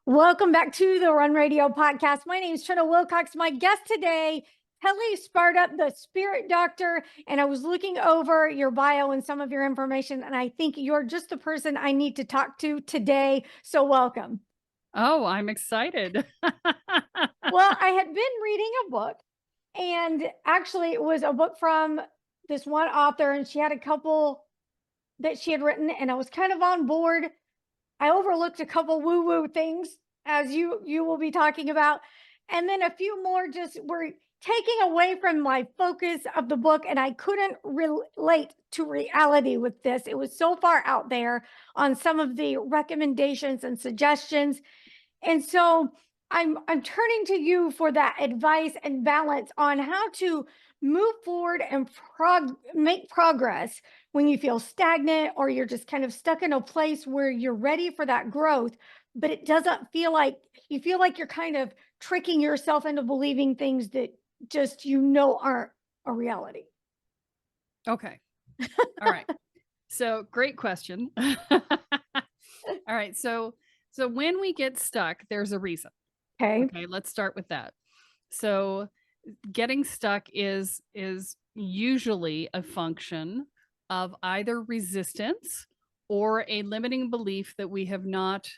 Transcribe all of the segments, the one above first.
Welcome back to the Run Radio podcast. My name is Trina Wilcox. My guest today, Kelle Sparta, the spirit doctor. And I was looking over your bio and some of your information, and I think you're just the person I need to talk to today. So welcome. Oh, I'm excited. Well, I had been reading a book, and actually it was a book from this one author, and she had a couple that she had written, and I was kind of on board. I overlooked a couple woo-woo things, as you will be talking about, and then a few more just were taking away from my focus of the book, and I couldn't relate to reality with this. It was so far out there on some of the recommendations and suggestions. And so I'm turning to you for that advice and balance on how to move forward and make progress when you feel stagnant or you're just kind of stuck in a place where you're ready for that growth, but it doesn't feel like you feel like you're kind of tricking yourself into believing things that just aren't a reality. Okay. All right. So great question. All right. So when we get stuck, there's a reason. Okay. Okay. Let's start with that. So getting stuck is usually a function of either resistance or a limiting belief that we have not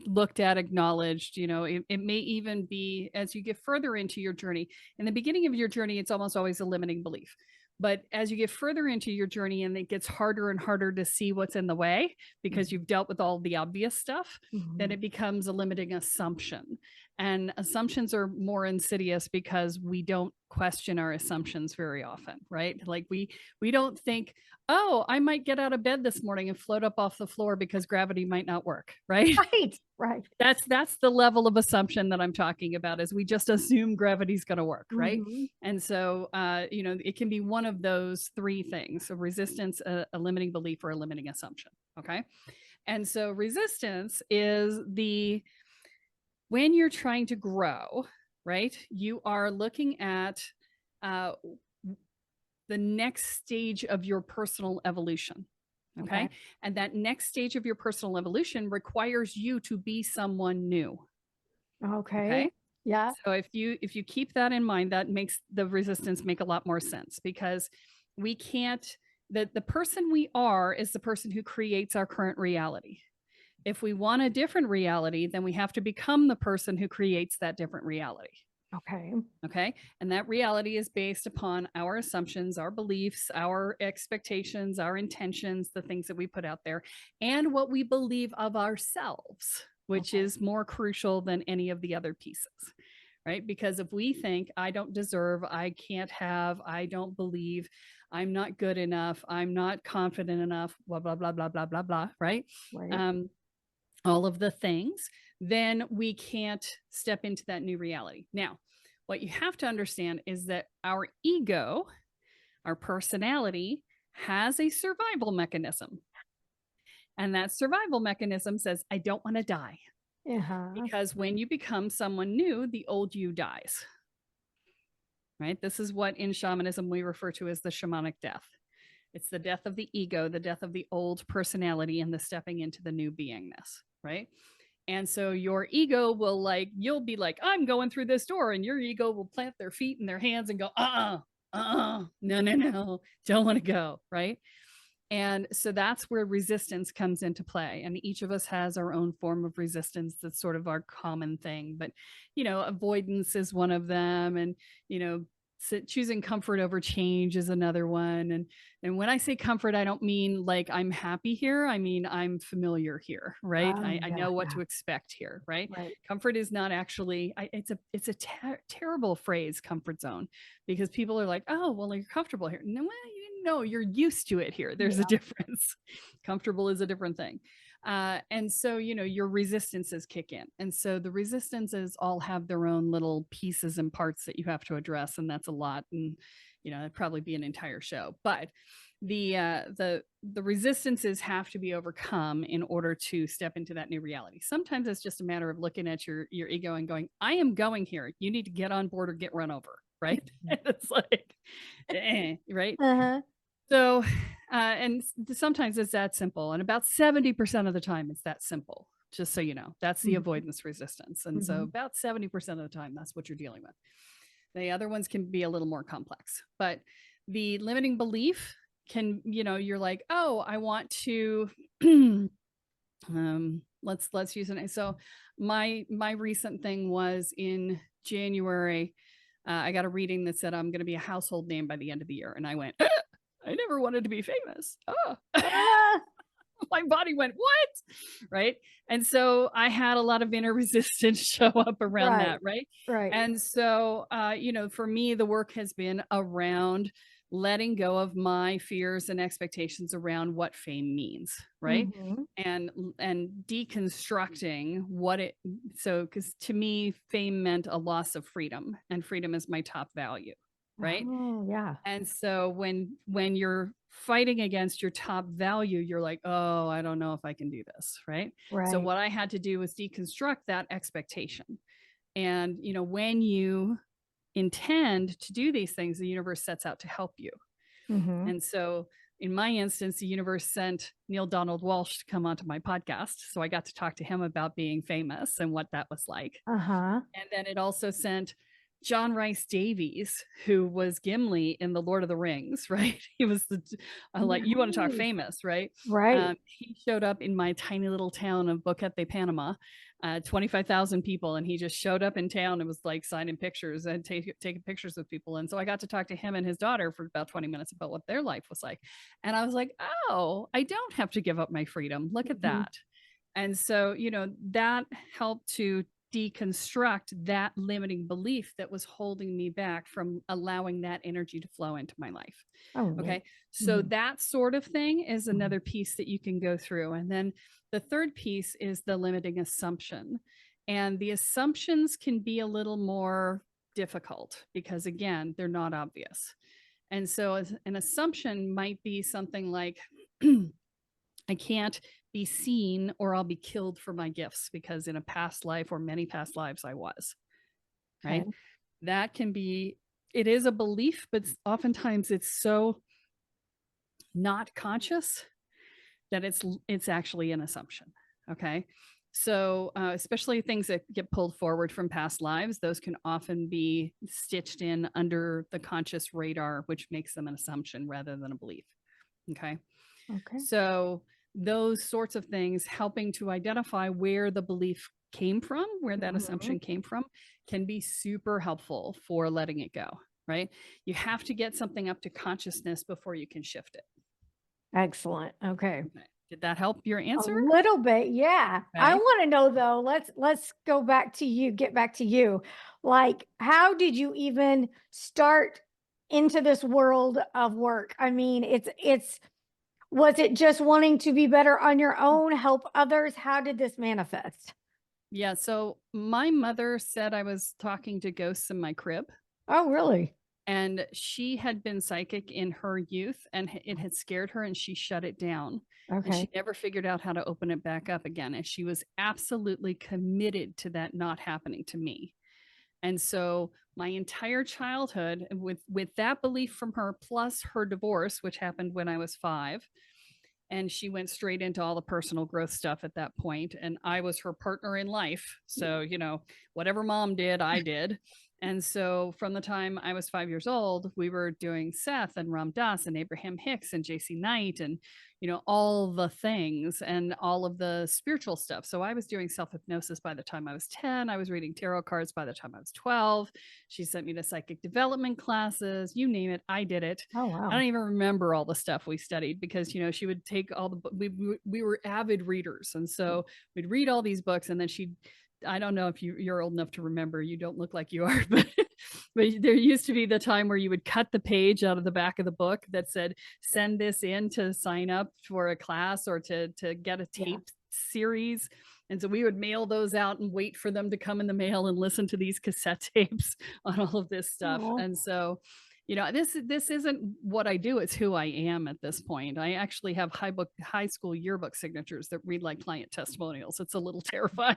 looked at, acknowledged. It may even be as you get further into your journey. In the beginning of your journey, it's almost always a limiting belief. But as you get further into your journey and it gets harder and harder to see what's in the way because you've dealt with all the obvious stuff, then it becomes a limiting assumption. And assumptions are more insidious because we don't question our assumptions very often, right? Like we don't think, oh, I might get out of bed this morning and float up off the floor because gravity might not work, right? Right. That's the level of assumption that I'm talking about, is we just assume gravity's going to work, right? And so it can be one of those three things: a resistance, a limiting belief, or a limiting assumption. Okay. And so resistance is when you're trying to grow, right? You are looking at the next stage of your personal evolution. Okay? And that next stage of your personal evolution requires you to be someone new. Okay. Yeah. So if you keep that in mind, that makes the resistance make a lot more sense, because we can't, the person we are is the person who creates our current reality. If we want a different reality, then we have to become the person who creates that different reality. Okay. And that reality is based upon our assumptions, our beliefs, our expectations, our intentions, the things that we put out there, and what we believe of ourselves, which is more crucial than any of the other pieces, right? Because if we think, I don't deserve, I can't have, I don't believe, I'm not good enough, I'm not confident enough, blah, blah, blah, blah, blah, blah, blah, right? All of the things, then we can't step into that new reality. Now, what you have to understand is that our ego, our personality, has a survival mechanism. And that survival mechanism says, I don't want to die. Because when you become someone new, the old you dies. Right? This is what in shamanism we refer to as the shamanic death. It's the death of the ego, the death of the old personality, and the stepping into the new beingness, right? And so your ego will you'll be like, I'm going through this door, and your ego will plant their feet in their hands and go, no, don't want to go, right? And so that's where resistance comes into play. And each of us has our own form of resistance. That's sort of our common thing. But, avoidance is one of them. And, choosing comfort over change is another one. And when I say comfort, I don't mean like I'm happy here. I mean, I'm familiar here, right? I know what to expect here, right? Comfort is not actually, it's a terrible phrase, comfort zone, because people are like, oh, well, you're comfortable here. No, you're used to it here. There's a difference. Comfortable is a different thing. And so, your resistances kick in. And so the resistances all have their own little pieces and parts that you have to address. And that's a lot. And, it'd probably be an entire show. But the resistances have to be overcome in order to step into that new reality. Sometimes it's just a matter of looking at your ego and going, I am going here. You need to get on board or get run over. Right. It's like, right. So, and sometimes it's that simple. And about 70% of the time, it's that simple just so you know. That's the Mhm. avoidance resistance. And so Mhm. about 70% of the time, that's what you're dealing with. The other ones can be a little more complex, but the limiting belief can, you're like, oh, I want to, let's use it. So my recent thing was in January. I got a reading that said I'm going to be a household name by the end of the year. And I went, I never wanted to be famous. Oh. Ah, My body went, what? Right. And so I had a lot of inner resistance show up around right, that. Right. right. And so, for me, the work has been around letting go of my fears and expectations around what fame means. Right. Mhm. And deconstructing what it, so, because to me, fame meant a loss of freedom, and freedom is my top value. Right. Oh, yeah. And so when you're fighting against your top value, you're like, "Oh, I don't know if I can do this," right? So Right. what I had to do was deconstruct that expectation. And, when you intend to do these things, the universe sets out to help you. Mhm. And so in my instance, the universe sent Neil Donald Walsh to come onto my podcast. So I got to talk to him about being famous and what that was like. Uh-huh. And then it also sent John Rice Davies, who was Gimli in The Lord of the Rings, right? He was like, you want to talk Nice. famous, right? Right. He showed up in my tiny little town of Boquete, Panama, 25,000 people. And he just showed up in town and was like signing pictures and taking pictures with people. And so I got to talk to him and his daughter for about 20 minutes about what their life was like. And I was like, oh, I don't have to give up my freedom. Look at Mhm. that. And so, that helped to deconstruct that limiting belief that was holding me back from allowing that energy to flow into my life. Oh, neat. Okay. So Mhm. that sort of thing is Mhm. another piece that you can go through. And then the third piece is the limiting assumption. And the assumptions can be a little more difficult because, again, they're not obvious. And so an assumption might be something like, I can't be seen or I'll be killed for my gifts because in a past life or many past lives I was, Okay. right? That can be, it is a belief, but oftentimes it's so not conscious that it's actually an assumption. Okay. So, especially things that get pulled forward from past lives, those can often be stitched in under the conscious radar, which makes them an assumption rather than a belief. Okay. Okay. So those sorts of things, helping to identify where the belief came from, where that Mhm. assumption came from, can be super helpful for letting it go, right? You have to get something up to consciousness before you can shift it. Excellent. Okay. Okay. Did that help your A answer? little bit, yeah. I Okay. wanna know though, let's go back to you, get back to you. Like, how did you even start into this world of work? I mean, it's was it just wanting to be better on your own, help others? How did this manifest? Yeah. So my mother said I was talking to ghosts in my crib. Oh, really? And she had been psychic in her youth and it had scared her and she shut it down. And she Okay. never figured out how to open it back up again. And she was absolutely committed to that not happening to me. And so my entire childhood with that belief from her plus her divorce, which happened when I was 5, and she went straight into all the personal growth stuff at that point, and I was her partner in life. So, whatever mom did, I did. And so from the time I was 5 years old, we were doing Seth and Ram Dass and Abraham Hicks and JC Knight and, all the things and all of the spiritual stuff. So I was doing self hypnosis by the time I was 10. I was reading tarot cards by the time I was 12. She sent me to psychic development classes, you name it, I did it. Oh, I don't wow. even remember all the stuff we studied because, she would take all the we were avid readers. And so we'd read all these books and then I don't know if you're old enough to remember, you don't look like you are, but there used to be the time where you would cut the page out of the back of the book that said, send this in to sign up for a class or to get a Yeah. tape series. And so we would mail those out and wait for them to come in the mail and listen to these cassette tapes on all of this stuff. Oh, And so, this isn't what I do, it's who I am at this point. I actually have high school yearbook signatures that read like client testimonials. It's a little terrifying.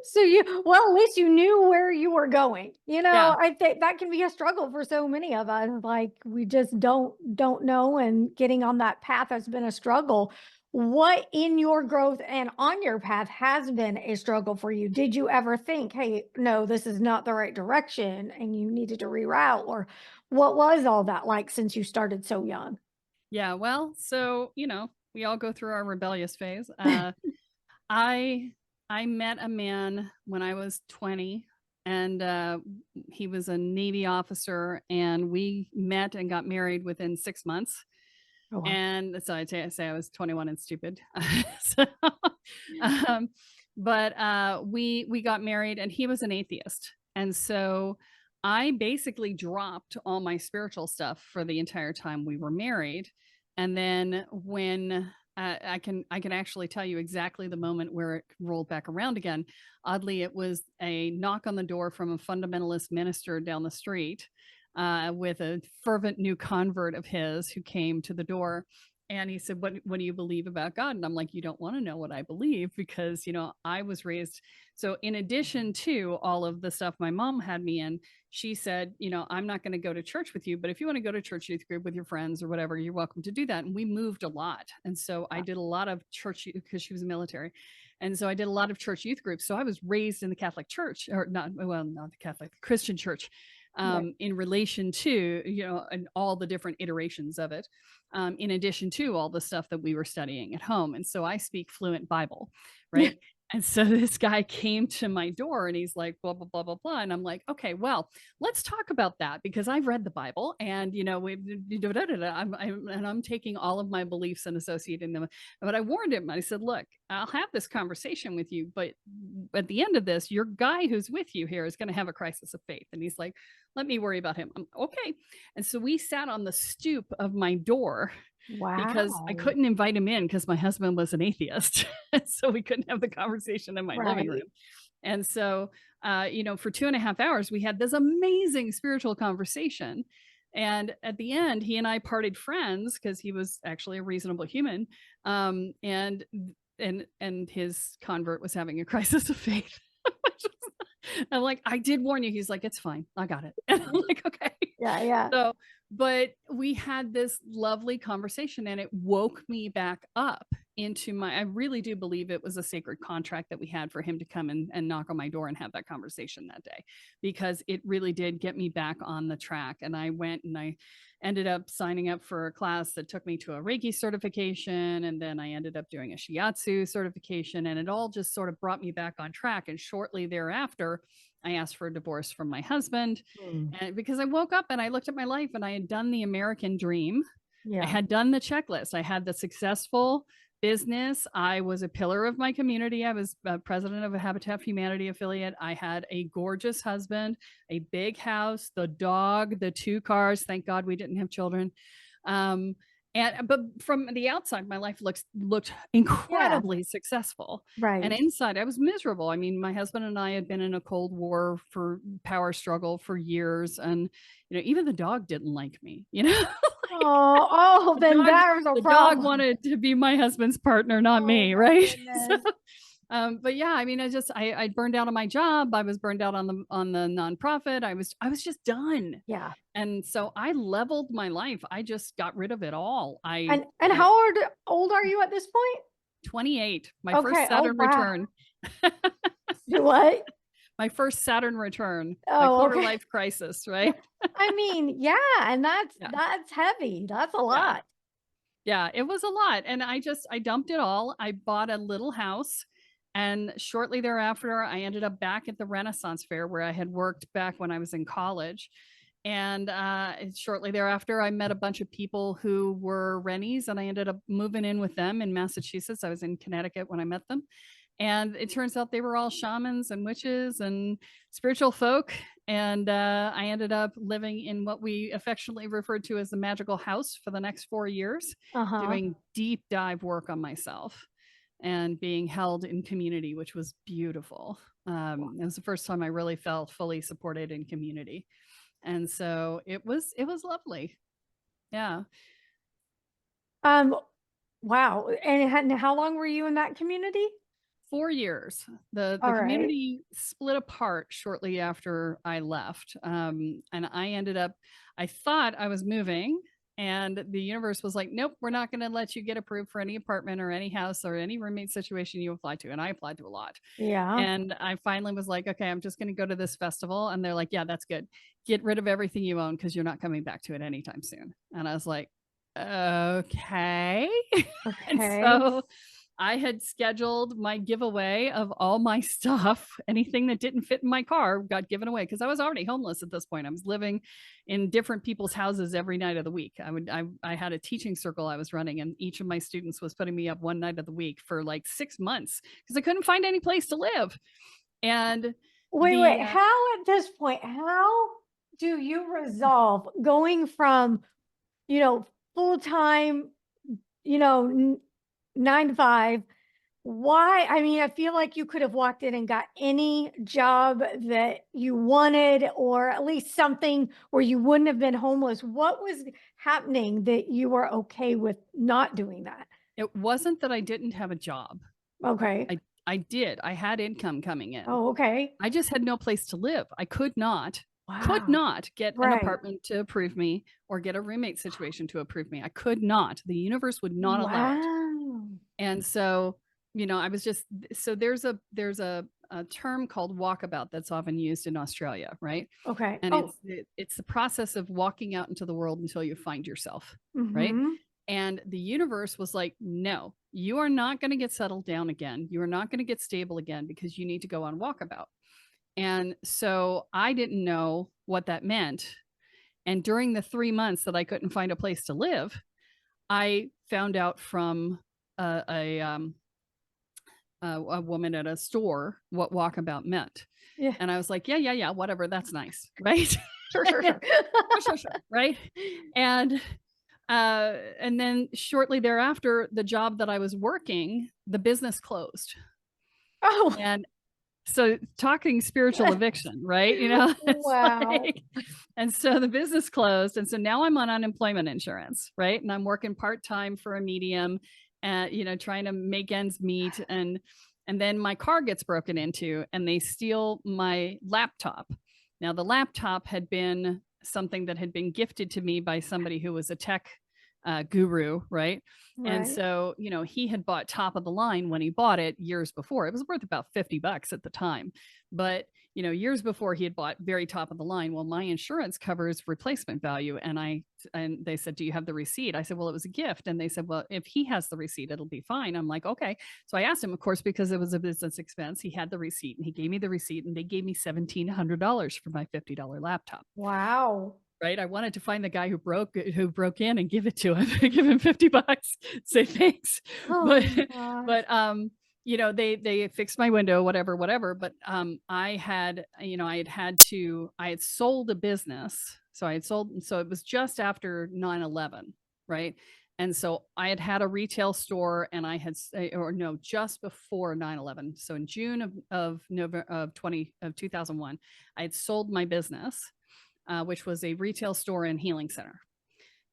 so well, at least you knew where you were going. Yeah. I think that can be a struggle for so many of us. Like we just don't know, and getting on that path has been a struggle. What in your growth and on your path has been a struggle for you? Did you ever think, hey, no, this is not the right direction and you needed to reroute? Or what was all that like since you started so young? Yeah, well, so, we all go through our rebellious phase. I I met a man when I was 20, and he was a Navy officer, and we met and got married within 6 months. Oh, wow. And so say I was 21 and stupid. So, um, but we got married, and he was an atheist, and so I basically dropped all my spiritual stuff for the entire time we were married. And then when I can actually tell you exactly the moment where it rolled back around again. Oddly, it was a knock on the door from a fundamentalist minister down the street, with a fervent new convert of his who came to the door. And he said, what do you believe about God? And I'm like, you don't want to know what I believe, because, I was raised. So, in addition to all of the stuff my mom had me in, she said, I'm not going to go to church with you, but if you want to go to church youth group with your friends or whatever, you're welcome to do that. And we moved a lot. And so I did a lot of church, because she was military. And so I did a lot of church youth groups. So I was raised in the Catholic Church, or not, well, not the Catholic, the Christian church, Right. in relation to, and all the different iterations of it, in addition to all the stuff that we were studying at home. And so I speak fluent Bible, right? And so this guy came to my door and he's like, blah, blah, blah, blah, blah. And I'm like, okay, well, let's talk about that, because I've read the Bible, and, I'm taking all of my beliefs and associating them. But I warned him. I said, look, I'll have this conversation with you, but at the end of this, your guy who's with you here is going to have a crisis of faith. And he's like, let me worry about him. I'm okay. And so we sat on the stoop of my door, because I Wow. couldn't invite him in because my husband was an atheist. So we couldn't have the conversation in my living Right. room. And so, for 2.5 hours, we had this amazing spiritual conversation. And at the end, he and I parted friends, because he was actually a reasonable human. And his convert was having a crisis of faith. I'm like, I did warn you. He's like, it's fine. I got it. And I'm like, okay. Yeah. Yeah. So, but we had this lovely conversation, and it woke me back up into I really do believe it was a sacred contract that we had for him to come and knock on my door and have that conversation that day, because it really did get me back on the track. And I went and I ended up signing up for a class that took me to a Reiki certification. And then I ended up doing a Shiatsu certification, and it all just sort of brought me back on track. And shortly thereafter, I asked for a divorce from my husband, Mm. and because I woke up and I looked at my life, and I had done the American dream. I Yeah. had done the checklist. I had the successful business. I was a pillar of my community. I was president of a Habitat for Humanity affiliate. I had a gorgeous husband, a big house, the dog, the 2 cars. Thank God we didn't have children. Um, but from the outside, my life looked Yeah. incredibly successful, and Right. inside, I was miserable. I mean, my husband and I had been in a Cold War for power struggle for years, and even the dog didn't like me. Like, Oh, oh, the then dog there's a the dog problem. wanted to be my husband's partner, not Oh me, my right? So, goodness. but yeah, I mean, I burned out on my job. I was burned out on the nonprofit. I was just done. Yeah. And so I leveled my life. I just got rid of it all. And I how old are you at this point? 28, my first Okay. Oh, Saturn wow. return. Do what? My first Saturn return, my Oh, quarter okay. life crisis, right? I mean, yeah, and that's Yeah. that's heavy. That's a Yeah. lot. Yeah, it was a lot, and I dumped it all. I bought a little house, and shortly thereafter, I ended up back at the Renaissance Fair where I had worked back when I was in college. And shortly thereafter, I met a bunch of people who were Rennies, and I ended up moving in with them in Massachusetts. I was in Connecticut when I met them. And it turns out they were all shamans and witches and spiritual folk. And I ended up living in what we affectionately referred to as the magical house for the next 4 years, Uh-huh. doing deep dive work on myself and being held in community, which was beautiful. It was the first time I really felt fully supported in community. And so it was lovely. Yeah. Um, wow. And how long were you in that community? 4 years. The All right. community split apart shortly after I left, and I thought I was moving, And the universe was like, nope, we're not going to let you get approved for any apartment or any house or any roommate situation you apply to. And I applied to a lot. Yeah. And I finally was like, okay, I'm just going to go to this festival. And they're like, yeah, that's good. Get rid of everything you own because you're not coming back to it anytime soon. And I was like, okay. And Okay. so I had scheduled my giveaway of all my stuff. Anything that didn't fit in my car got given away because I was already homeless at this point. I was living in different people's houses every night of the week. I had a teaching circle I was running, and each of my students was putting me up one night of the week for like 6 months because I couldn't find any place to live. And Wait, how at this point, how do you resolve going from, full-time, 9 to 5? Why? I mean, I feel like you could have walked in and got any job that you wanted, or at least something where you wouldn't have been homeless. What was happening that you were okay with not doing that? it wasn't that I didn't have a job. Okay. I did. I had income coming in. Oh, okay. I just had no place to live. I could not Wow. get an Right. apartment to approve me or get a roommate situation to approve me. I could not. The universe would not allow it. Wow. And so, I was just so there's a term called walkabout that's often used in Australia, right? Okay. And Oh. it's the process of walking out into the world until you find yourself, right? Mm-hmm. And the universe was like, no, you are not going to get settled down again. You are not going to get stable again because you need to go on walkabout. And so I didn't know what that meant. And during the 3 months that I couldn't find a place to live, I found out from a woman at a store what walkabout meant. Yeah. And I was like, yeah, whatever. That's nice. Right. Sure, sure, sure. Sure. Right. And then shortly thereafter, the job that I was working, the business closed. Oh. And so talking spiritual eviction, right? It's Wow. like, and so the business closed. And so now I'm on unemployment insurance, right? And I'm working part-time for a medium, trying to make ends meet. And then my car gets broken into and they steal my laptop. Now the laptop had been something that had been gifted to me by somebody who was a tech guru, right? And Right. so, he had bought top of the line when he bought it years before. It was worth about $50 at the time. But, years before he had bought very top of the line. Well, my insurance covers replacement value. And they said, do you have the receipt? I said, well, it was a gift. And they said, well, if he has the receipt, it'll be fine. I'm like, okay. So I asked him, of course, because it was a business expense. He had the receipt and he gave me the receipt and they gave me $1,700 for my $50 laptop. Wow. Right. I wanted to find the guy who broke in and give it to him, give him $50, say thanks. Oh But, my gosh. but, they fixed my window, whatever. But, I had sold a business. So it was just after 9/11. Right. And so I had a retail store and just before 9/11. So in June of November of 2001, I had sold my business, which was a retail store and healing center.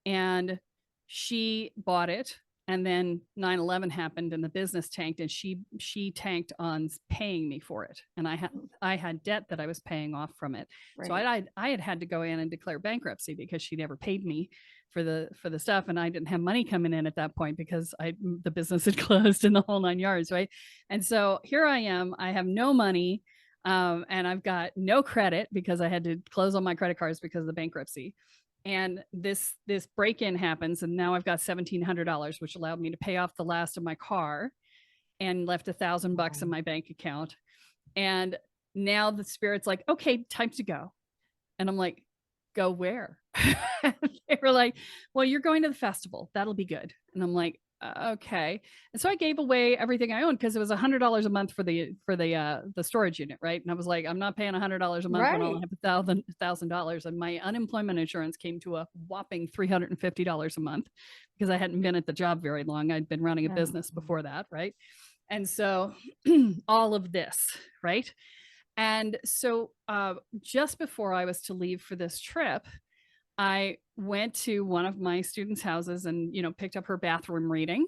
And she bought it. And then 9/11 happened and the business tanked and she tanked on paying me for it. And I had debt that I was paying off from it. Right. So I had to go in and declare bankruptcy because she never paid me for the stuff. And I didn't have money coming in at that point because the business had closed in the whole 9 yards. Right. And so here I am, I have no money. And I've got no credit because I had to close all my credit cards because of the bankruptcy. And this break-in happens, and now I've got $1,700, which allowed me to pay off the last of my car, and left $1,000 in my bank account. And now the spirit's like, okay, time to go. And I'm like, go where? They were like, well, you're going to the festival. That'll be good. And I'm like, okay. And so I gave away everything I owned because it was $100 a month for the storage unit, right? And I was like, I'm not paying $100 a month when I'll have $1,000. And my unemployment insurance came to a whopping $350 a month because I hadn't been at the job very long. I'd been running a business before that, right? And so all of this, right? And so just before I was to leave for this trip, I went to one of my students' houses and, picked up her bathroom reading.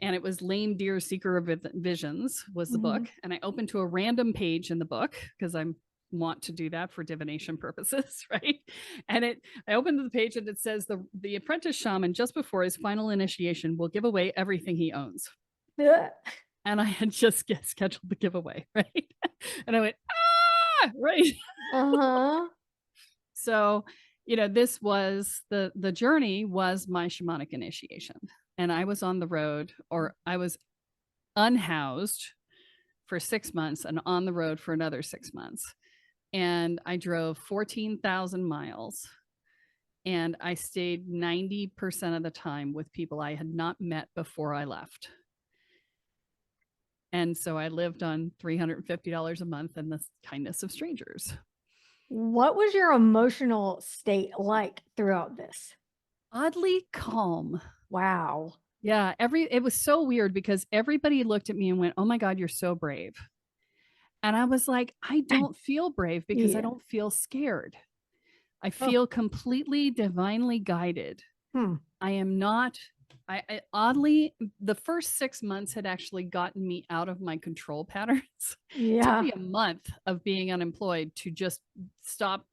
And it was Lame Deer Seeker of Visions was the book. And I opened to a random page in the book because I'm want to do that for divination purposes, right? And I opened the page and it says the apprentice shaman just before his final initiation will give away everything he owns. Ugh. And I had just scheduled the giveaway, right? And I went, right. Uh-huh. So, this was the journey was my shamanic initiation. And I was on the road, or I was unhoused for 6 months and on the road for another 6 months. And I drove 14,000 miles, and I stayed 90% of the time with people I had not met before I left. And so I lived on $350 a month and the kindness of strangers. What was your emotional state like throughout this? Oddly calm. Wow. Yeah, it was so weird because everybody looked at me and went, "Oh my God, you're so brave." And I was like, "I don't feel brave because I Yeah. don't feel scared. I Oh. feel completely divinely guided. Hmm. I am not." I oddly, the first 6 months had actually gotten me out of my control patterns. It took Yeah. me a month of being unemployed to just stop.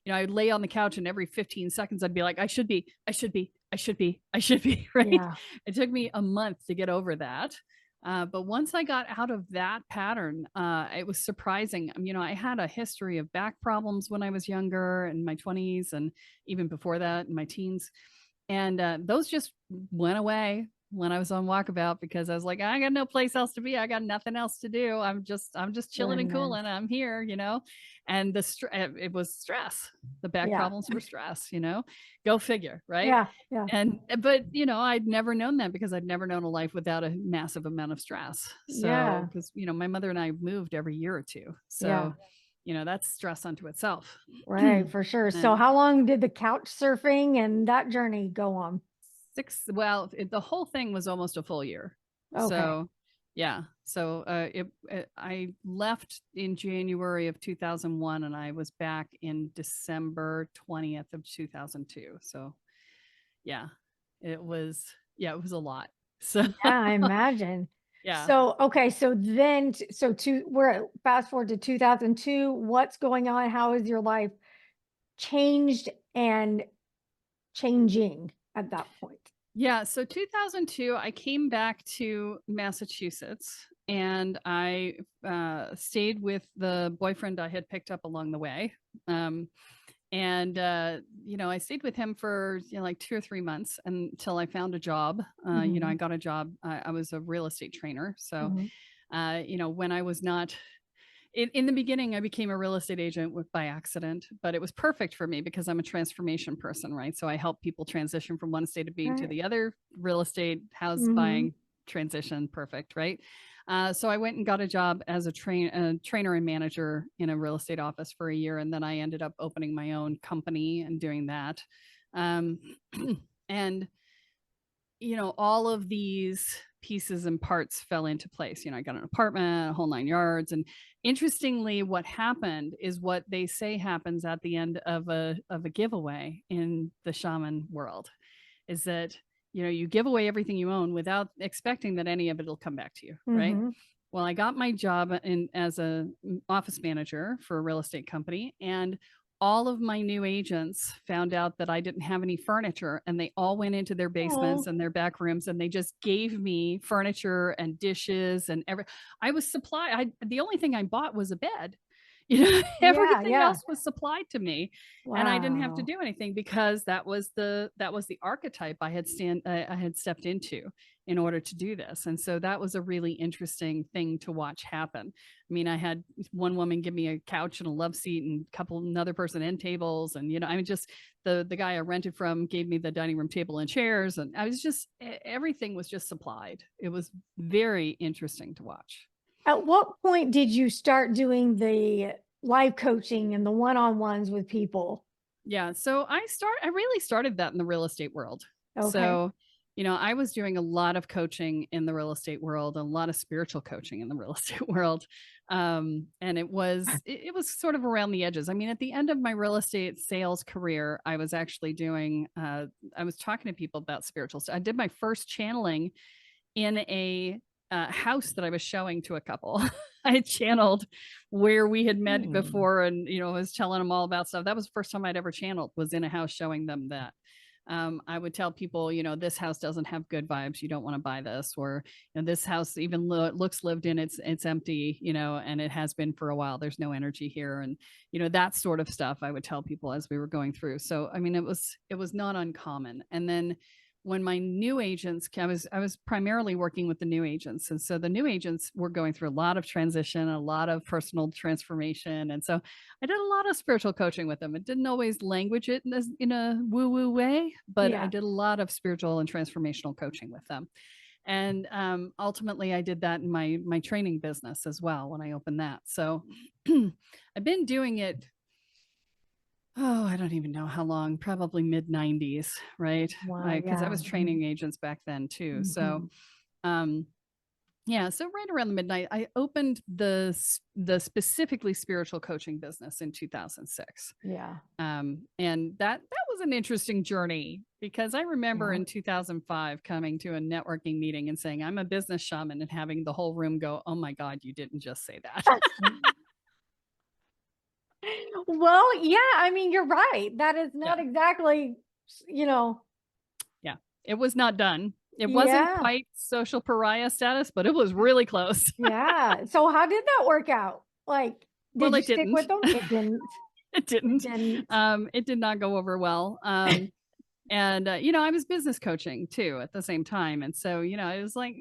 I'd lay on the couch and every 15 seconds I'd be like, I should be, I should be, I should be, I should be, right? Yeah. It took me a month to get over that. But once I got out of that pattern, it was surprising. I had a history of back problems when I was younger, in my 20s, and even before that in my teens. And those just went away when I was on walkabout because I was like, I got no place else to be. I got nothing else to do. I'm just chilling and Goodness. cooling. I'm here. And it was stress. The back Yeah. problems were stress. Go figure, right? Yeah. Yeah. And but I'd never known that because I'd never known a life without a massive amount of stress. So Yeah. because my mother and I moved every year or two. Yeah. So that's stress unto itself. Right, for sure. So And how long did the couch surfing and that journey go on? the whole thing was almost a full year. Okay. So yeah. So I left in January of 2001 and I was back in December 20th of 2002. So yeah, it was a lot. So Yeah, I imagine. yeah. So, okay, so then, we're at fast forward to 2002. What's going on? How has your life changed and changing at that point? Yeah, so 2002, I came back to Massachusetts and I stayed with the boyfriend I had picked up along the way. And I stayed with him for like 2 or 3 months until I found a job. I got a job. I was a real estate trainer. So, Mhm. when I was not in the beginning, I became a real estate agent by accident, but it was perfect for me because I'm a transformation person, right? So I help people transition from one state of being to Right. the other. Real estate, house Mhm. buying, transition, perfect, right? So I went and got a job as a trainer and manager in a real estate office for a year, and then I ended up opening my own company and doing that. Um, and all of these pieces and parts fell into place. I got an apartment, a whole 9 yards. And interestingly, what happened is what they say happens at the end of a giveaway in the shaman world is that, you give away everything you own without expecting that any of it will come back to you. Right. Mhm. Well, I got my job as a office manager for a real estate company, and all of my new agents found out that I didn't have any furniture and they all went into their basements Oh, and their back rooms and they just gave me furniture and dishes and I was supplied. The only thing I bought was a bed. yeah, Everything yeah. else was supplied to me and I didn't have to Wow. do anything because that was the archetype I had stepped into in order to do this. And so that was a really interesting thing to watch happen. I mean, I had one woman give me a couch and a love seat and another person end tables. And, just the guy I rented from gave me the dining room table and chairs. And I was just, everything was just supplied. It was very interesting to watch. At what point did you start doing the live coaching and the one-on-ones with people? Yeah. So I really started that in the real estate world. Okay. So, I was doing a lot of coaching in the real estate world, a lot of spiritual coaching in the real estate world. And it was sort of around the edges. I mean, at the end of my real estate sales career, I was actually I was talking to people about spiritual stuff. I did my first channeling in a house that I was showing to a couple. I channeled where we had met Hmm. before, and was telling them all about stuff. That was the first time I'd ever channeled, was in a house showing them that. I would tell people, this house doesn't have good vibes. You don't want to buy this, or this house even looks lived in. It's empty, and it has been for a while. There's no energy here, and that sort of stuff. I would tell people as we were going through. So I mean, it was not uncommon. And then when my new agents, I was primarily working with the new agents, and so the new agents were going through a lot of transition, a lot of personal transformation, and so I did a lot of spiritual coaching with them. It didn't always language it in a woo woo way, but I Yeah. did a lot of spiritual and transformational coaching with them. And ultimately, I did that in my training business as well when I opened that. So I've been doing it. Oh, I don't even know how long, probably mid 90s, right? Wow. Because I Yeah. was training agents back then too. So, um, yeah, so right around the midnight, I opened the specifically spiritual coaching business in 2006. Yeah. And that was an interesting journey, because I remember Yeah. in 2005 coming to a networking meeting and saying, I'm a business shaman, and having the whole room go, oh my God, you didn't just say that. Well, yeah, I mean, you're right. That is Yeah. not exactly, you know, Yeah. It was not done. It wasn't yeah. quite social pariah status, but it was really close. Yeah. So how did that work out? Like, Well, did you it stick didn't. with them? It didn't. It It didn't. didn't. It did not go over well. And I was business coaching too at the same time, and so it was like,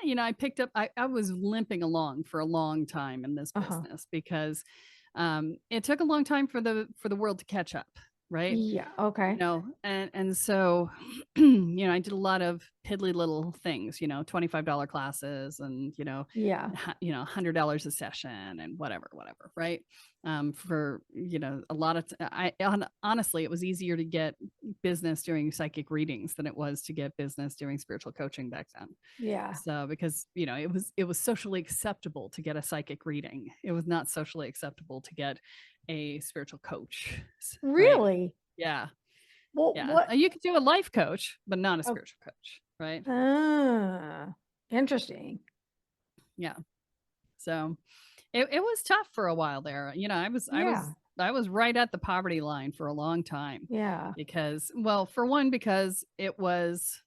I picked up. I was limping along for a long time in this Uh-huh. business, because it took a long time for the world to catch up, right? Yeah. Okay. And so I did a lot of piddly little things, $25 classes, and Yeah. $100 a session, and whatever, right? For a lot of honestly, it was easier to get business doing psychic readings than it was to get business doing spiritual coaching back then. Yeah. So because it was socially acceptable to get a psychic reading, it was not socially acceptable to get a spiritual coach, right? Really? Yeah. Well, Yeah. what? You could do a life coach, but not a Oh, spiritual coach, right? interesting. Yeah. So it was tough for a while there. Yeah. I was right at the poverty line for a long time, Yeah. because, well, for one, because it was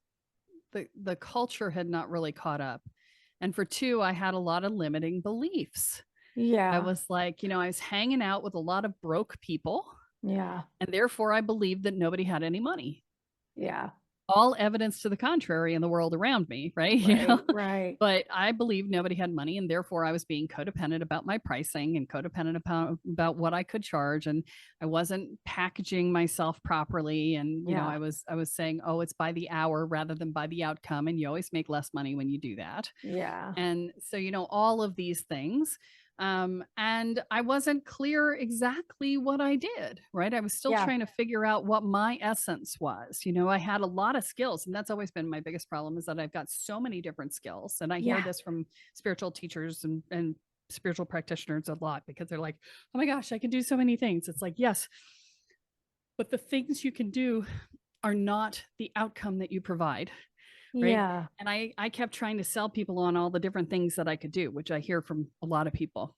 the culture had not really caught up. And for two, I had a lot of limiting beliefs. I Yeah. was like, I was hanging out with a lot of broke people, Yeah. and therefore I believed that nobody had any money. Yeah. All evidence to the contrary in the world around me, right? Right. Right. But I believed nobody had money, and therefore I was being codependent about my pricing, and codependent about what I could charge, and I wasn't packaging myself properly, and Yeah. I was saying, oh, it's by the hour rather than by the outcome, and you always make less money when you do that. Yeah. And so all of these things, and I wasn't clear exactly what I did, right? I was still Yeah. trying to figure out what my essence was. I had a lot of skills, and that's always been my biggest problem, is that I've got so many different skills. And I hear Yeah. this from spiritual teachers and spiritual practitioners a lot, because they're like, oh my gosh, I can do so many things. It's like, yes, but the things you can do are not the outcome that you provide. Right. Yeah. And I kept trying to sell people on all the different things that I could do, which I hear from a lot of people.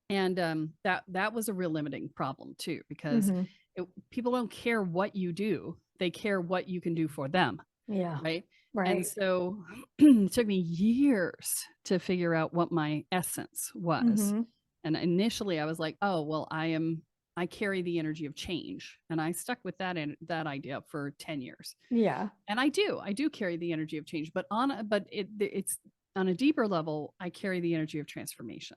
And that was a real limiting problem too, because Mm-hmm. people don't care what you do, they care what you can do for them. Yeah. Right. And Right. so it took me years to figure out what my essence was. Mm-hmm. And initially I was like, oh, well, I carry the energy of change. And I stuck with that idea for 10 years. Yeah. And I do carry the energy of change, but it's on a deeper level, I carry the energy of transformation.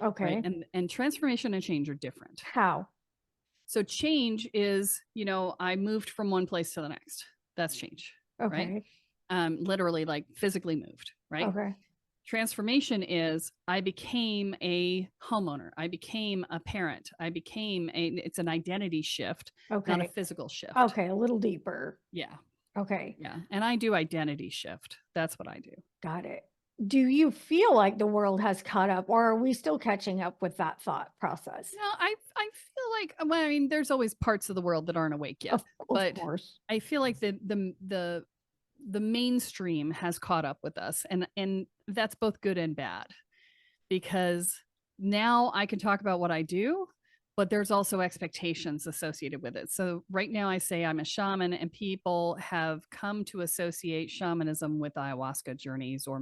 Right. Okay. And transformation and change are different. How? So change is, I moved from one place to the next. That's change. Right. Okay. Literally, like physically moved. Right. Okay. Transformation is I became a homeowner. I became a parent. It's an identity shift, not a Okay. physical shift. Okay. A little deeper. Yeah. Okay. Yeah. And I do identity shift. That's what I do. Got it. Do you feel like the world has caught up, or are we still catching up with that thought process? No, I feel like, well, I mean, there's always parts of the world that aren't awake yet, Of but course. I feel like the mainstream has caught up with us, and that's both good and bad, because now I can talk about what I do, but there's also expectations associated with it. So right now I say I'm a shaman, and people have come to associate shamanism with ayahuasca journeys or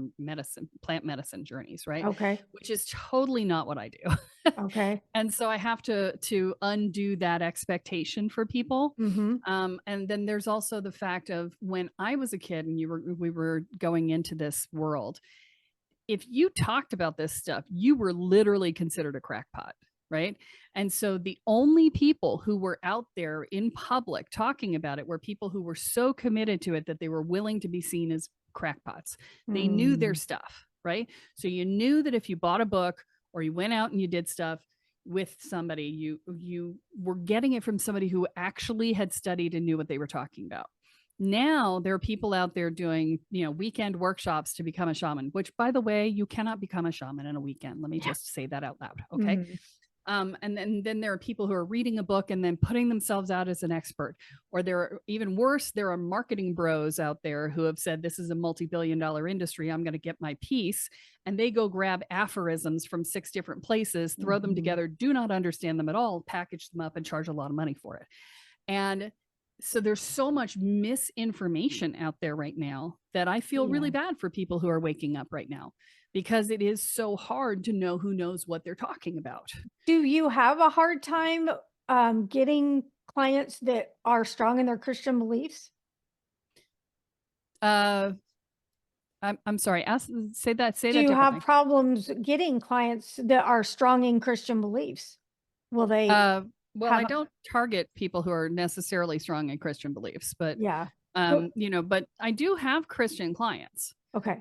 plant medicine journeys, right? Okay. Which is totally not what I do. Okay. And so I have to undo that expectation for people. Mm-hmm. And then there's also the fact of when I was a kid and we were going into this world, if you talked about this stuff, you were literally considered a crackpot, right? And so the only people who were out there in public talking about it were people who were so committed to it that they were willing to be seen as crackpots. They knew their stuff, right? So you knew that if you bought a book or you went out and you did stuff with somebody, you were getting it from somebody who actually had studied and knew what they were talking about. Now there are people out there doing, weekend workshops to become a shaman, which, by the way, you cannot become a shaman in a weekend. Let me just say that out loud. Okay. And then there are people who are reading a book and then putting themselves out as an expert. Or there are, even worse, there are marketing bros out there who have said, this is a multi-billion-dollar industry, I'm going to get my piece. And they go grab aphorisms from 6 different places, throw them together, do not understand them at all, package them up and charge a lot of money for it. And so there's so much misinformation out there right now that I feel really bad for people who are waking up right now, because it is so hard to know who knows what they're talking about. Do you have a hard time getting clients that are strong in their Christian beliefs? I'm sorry. Say that Do you differently. have problems getting clients that are strong in Christian beliefs? Will they Well, I don't target people who are necessarily strong in Christian beliefs, but but I do have Christian clients. Okay.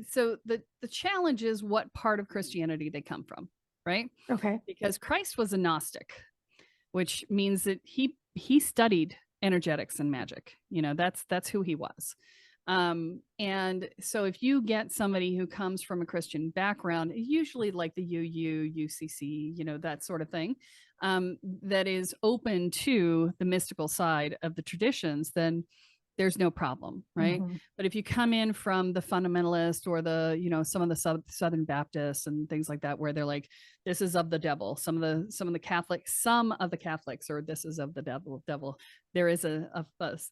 So the challenge is what part of Christianity they come from, right? Okay. Because Christ was a Gnostic, which means that he studied energetics and magic. That's who he was. And so if you get somebody who comes from a Christian background, usually like the UCC, that sort of thing, that is open to the mystical side of the traditions, then there's no problem, right? But if you come in from the fundamentalist or the, some of the Southern Baptists and things like that, where they're like, this is of the devil, some of the Catholics, or this is of the devil. There is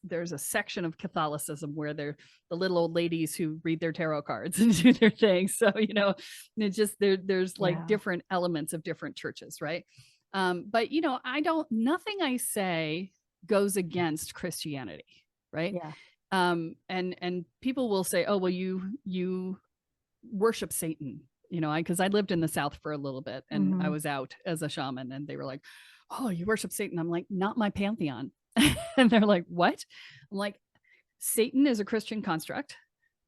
there's a section of Catholicism where they're the little old ladies who read their tarot cards and do their thing. So, it's just there's like different elements of different churches, right? But nothing I say goes against Christianity. Right. Yeah. And people will say, oh, well, you worship Satan, because I lived in the South for a little bit and I was out as a shaman, and they were like, oh, you worship Satan. I'm like, not my pantheon. And they're like, what? I'm like, Satan is a Christian construct,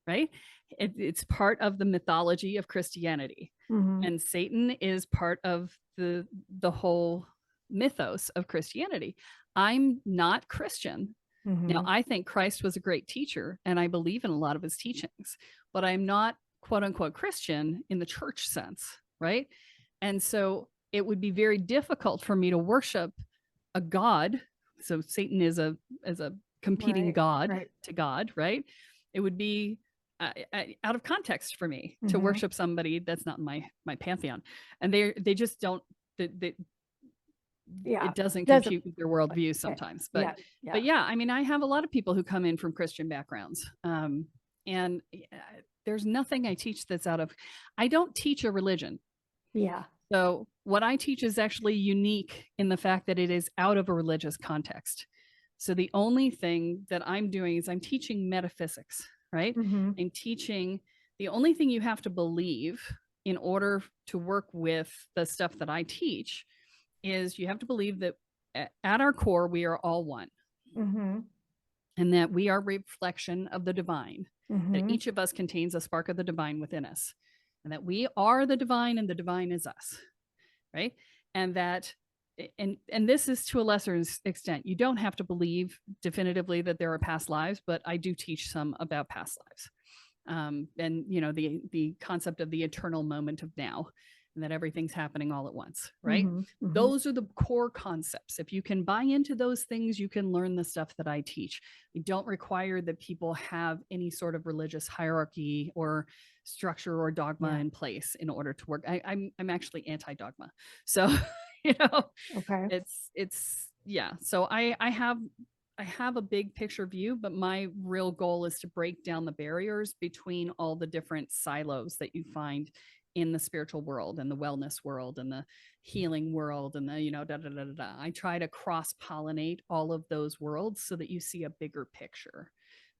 right? It's part of the mythology of Christianity. And Satan is part of the whole mythos of Christianity. I'm not Christian. Now, I think Christ was a great teacher, and I believe in a lot of his teachings, but I'm not quote unquote Christian in the church sense, right? And so it would be very difficult for me to worship a god. So Satan is a competing god to God, right? It would be out of context for me to worship somebody that's not my pantheon, and they just don't. It doesn't compute with their worldview sometimes. But I mean, I have a lot of people who come in from Christian backgrounds. And there's nothing I teach that's I don't teach a religion. Yeah. So what I teach is actually unique in the fact that it is out of a religious context. So the only thing that I'm doing is I'm teaching metaphysics, right? I'm teaching the only thing you have to believe in order to work with the stuff that I teach is you have to believe that at our core, we are all one. And that we are a reflection of the divine, that each of us contains a spark of the divine within us, and that we are the divine and the divine is us, right? And that, and this is to a lesser extent, you don't have to believe definitively that there are past lives, but I do teach some about past lives. And, the concept of the eternal moment of now. and that everything's happening all at once, right? Mhm, mhm. Those are the core concepts. If you can buy into those things, you can learn the stuff that I teach. We don't require that people have any sort of religious hierarchy or structure or dogma Yeah. in place in order to work. I'm actually anti-dogma. So, you know, Okay. it's yeah. So I have a big picture view, but my real goal is to break down the barriers between all the different silos that you find in the spiritual world and the wellness world and the healing world and the, you know, da da da da da. I try to cross pollinate all of those worlds so that you see a bigger picture,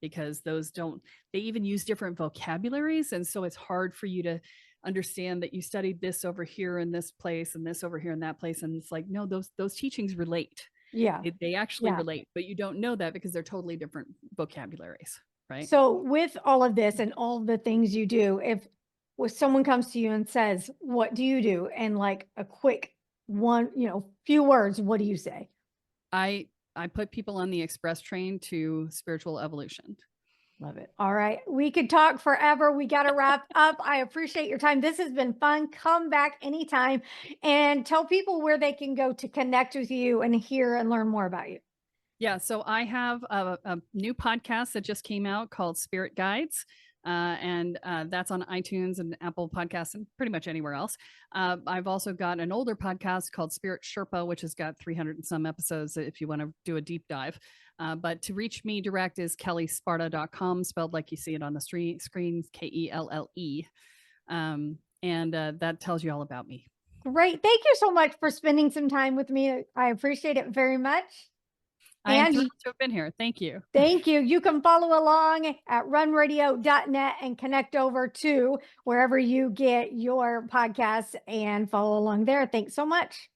because those don't, they even use different vocabularies. And so it's hard for you to understand that you studied this over here in this place and this over here in that place. And it's like, no, those teachings relate. Yeah. They actually Yeah. relate, but you don't know that because they're totally different vocabularies, right? So with all of this and all the things you do, if someone comes to you and says, "What do you do?" and like a quick one, few words, what do you say? I I put people on the express train to spiritual evolution. Love it. All right. We could talk forever. We got to wrap up. I appreciate your time. This has been fun. Come back anytime and tell people where they can go to connect with you and hear and learn more about you. Yeah, so I have a new podcast that just came out called Spirit Guides. And that's on iTunes and Apple Podcasts and pretty much anywhere else. I've also got an older podcast called Spirit Sherpa, which has got 300 and some episodes if you want to do a deep dive. But to reach me direct is kellesparta.com, spelled like you see it on the screen, Kelle. And that tells you all about me. Great. Thank you so much for spending some time with me. I appreciate it very much. I am And thrilled to have been here. Thank you. thank you. You can follow along at runradio.net and connect over to wherever you get your podcasts and follow along there. Thanks so much.